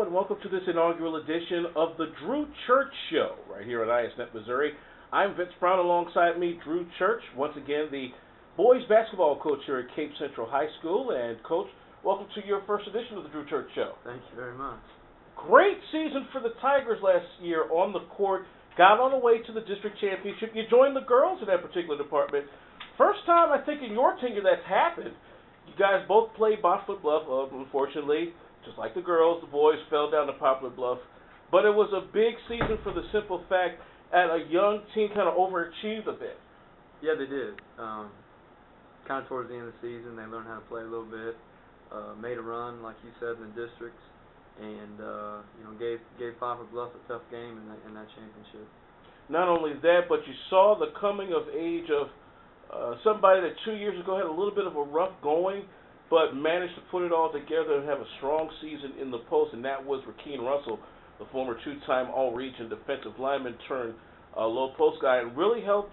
and welcome to this inaugural edition of the Drew Church Show, right here at ISNet, Missouri. I'm Vince Brown, alongside me, Drew Church, once again the boys basketball coach here at Cape Central High School. And, Coach, welcome to your first edition of the Drew Church Show. Thank you very much. Great season for the Tigers last year on the court. Got on the way to the district championship. You joined the girls in that particular department. First time, I think, in your tenure that's happened. You guys both played Botfoot Bluff, unfortunately. Just like the girls, the boys fell down to Poplar Bluff. But it was a big season for the simple fact that a young team kind of overachieved a bit. Yeah, they did. Kind of towards the end of the season, they learned how to play a little bit. Made a run, like you said, in the districts, and gave Poplar Bluff a tough game in that championship. Not only that, but you saw the coming of age of somebody that 2 years ago had a little bit of a rough going, but managed to put it all together and have a strong season in the post, and that was Rakeen Russell, the former two-time All-Region defensive lineman turned low post guy, and really helped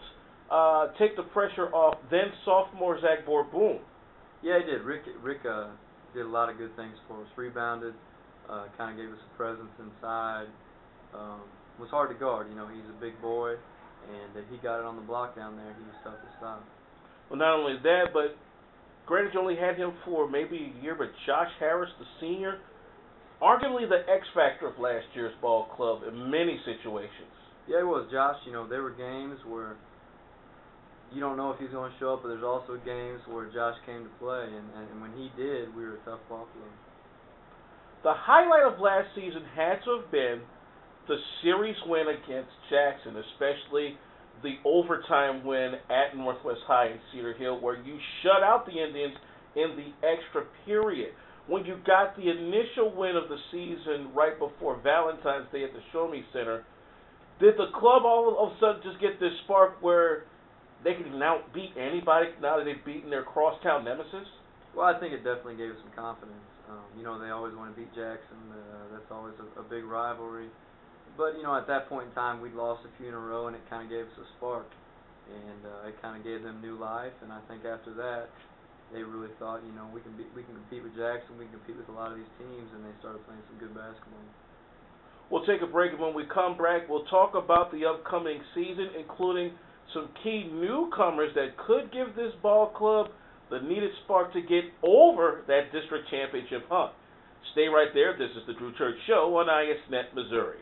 take the pressure off then sophomore Zach Bourboon. Yeah, he did. Rick did a lot of good things for us. Rebounded, kind of gave us a presence inside. Was hard to guard. You know, he's a big boy, and if he got it on the block down there, he was tough to stop. Well, not only that, but granted you only had him for maybe a year, but Josh Harris, the senior, arguably the X factor of last year's ball club in many situations. Yeah, it was. Josh, there were games where you don't know if he's going to show up, but there's also games where Josh came to play, and when he did, we were a tough ball club. The highlight of last season had to have been the series win against Jackson, especially the overtime win at Northwest High in Cedar Hill, where you shut out the Indians in the extra period. When you got the initial win of the season right before Valentine's Day at the Show Me Center, did the club all of a sudden just get this spark where they can now beat anybody now that they've beaten their crosstown nemesis? Well, I think it definitely gave us some confidence. They always want to beat Jackson. That's always a big rivalry. But, at that point in time, we'd lost a few in a row, and it kind of gave us a spark. And it kind of gave them new life. And I think after that, they really thought, we can compete with Jackson, we can compete with a lot of these teams, and they started playing some good basketball. We'll take a break, and when we come back, we'll talk about the upcoming season, including some key newcomers that could give this ball club the needed spark to get over that district championship hump. Stay right there. This is the Drew Church Show on ISNet, Missouri.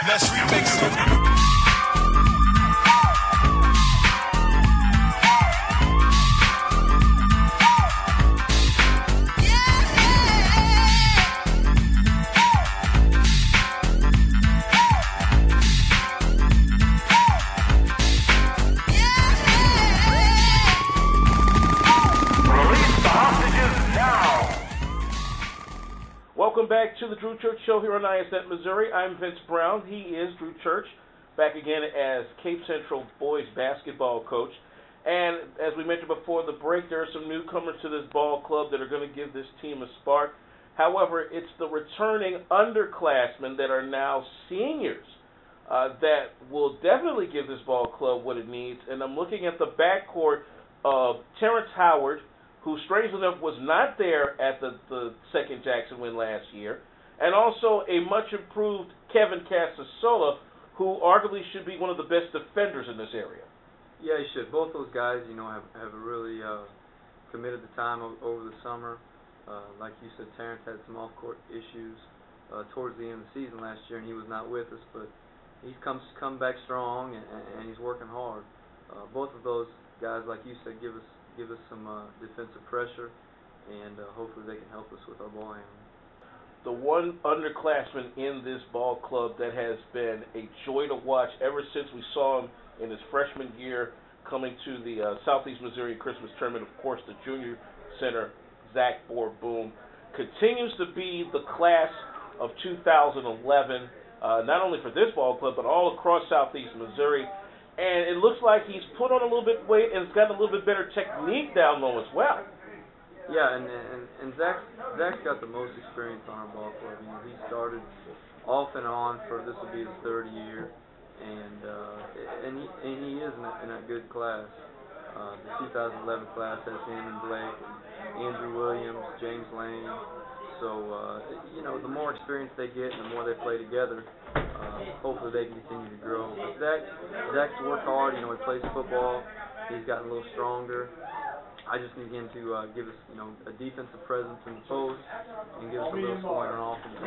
Let's remix it. Welcome back to the Drew Church Show here on ISNet, Missouri. I'm Vince Brown. He is Drew Church, back again as Cape Central boys basketball coach. And as we mentioned before the break, there are some newcomers to this ball club that are going to give this team a spark. However, it's the returning underclassmen that are now seniors that will definitely give this ball club what it needs. And I'm looking at the backcourt of Terrence Howard, who, strangely enough, was not there at the second Jackson win last year, and also a much-improved Kevin Casasola, who arguably should be one of the best defenders in this area. Yeah, he should. Both those guys, have really committed the time over the summer. Like you said, Terrence had some off-court issues towards the end of the season last year, and he was not with us, but he's come back strong, and he's working hard. Both of those guys, like you said, give us some defensive pressure, and hopefully they can help us with our ball handling. The one underclassman in this ball club that has been a joy to watch ever since we saw him in his freshman year coming to the Southeast Missouri Christmas Tournament, of course, the junior center, Zach Bourboon, continues to be the class of 2011, not only for this ball club, but all across Southeast Missouri. And it looks like he's put on a little bit of weight and has gotten a little bit better technique down low as well. Yeah, and Zach's got the most experience on our ball club. He started off and on for this will be his third year, and he is in a good class. The 2011 class has him and Blake, Andrew Williams, James Lane. So, the more experience they get and the more they play together, hopefully they can continue to grow. But Zach's worked hard. He plays football. He's gotten a little stronger. I just need him to give us, a defensive presence in the post and give us a little scoring on offense.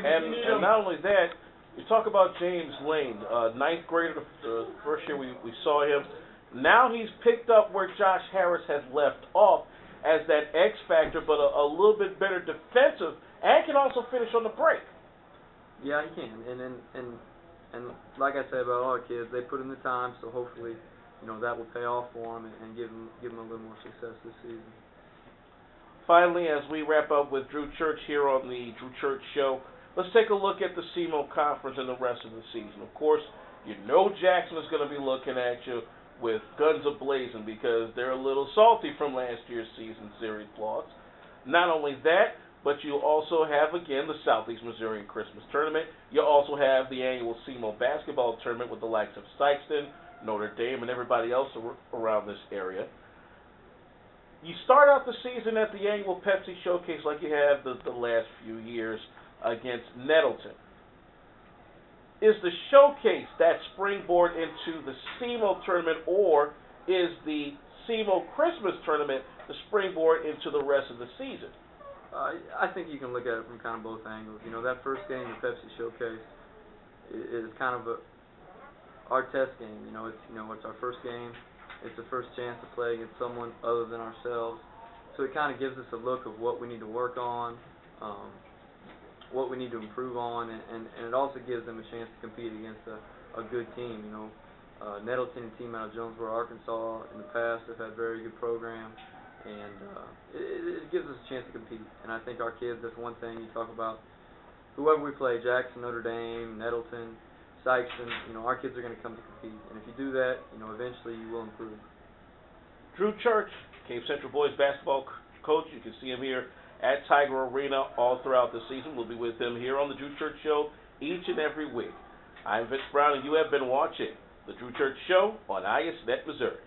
And not only that, you talk about James Lane, ninth grader, the first year we saw him. Now he's picked up where Josh Harris has left off as that X factor, but a little bit better defensive, and can also finish on the break. Yeah, he can, and like I said about all our kids, they put in the time, so hopefully, that will pay off for them and give them a little more success this season. Finally, as we wrap up with Drew Church here on the Drew Church Show, let's take a look at the SEMO Conference and the rest of the season. Of course, Jackson is going to be looking at you with guns a-blazing because they're a little salty from last year's season series loss. Not only that, but you also have, again, the Southeast Missouri Christmas Tournament. You also have the annual SEMO Basketball Tournament with the likes of Sykeston, Notre Dame, and everybody else around this area. You start out the season at the annual Pepsi Showcase like you have the last few years against Nettleton. Is the showcase that springboard into the SEMO tournament, or is the SEMO Christmas tournament the springboard into the rest of the season? I think you can look at it from kind of both angles. That first game, the Pepsi Showcase, is kind of our test game. It's our first game. It's the first chance to play against someone other than ourselves. So it kind of gives us a look of what we need to work on, what we need to improve on, and it also gives them a chance to compete against a good team. Nettleton, a team out of Jonesboro, Arkansas, in the past have had a very good program, and it gives us a chance to compete. And I think our kids, that's one thing you talk about. Whoever we play, Jackson, Notre Dame, Nettleton, Sykeston, our kids are going to come to compete. And if you do that, eventually you will improve. Drew Church, Cape Central boys basketball coach. You can see him here at Tiger Arena all throughout the season. We'll be with him here on the Drew Church Show each and every week. I'm Vince Brown, and you have been watching the Drew Church Show on ISNet Missouri.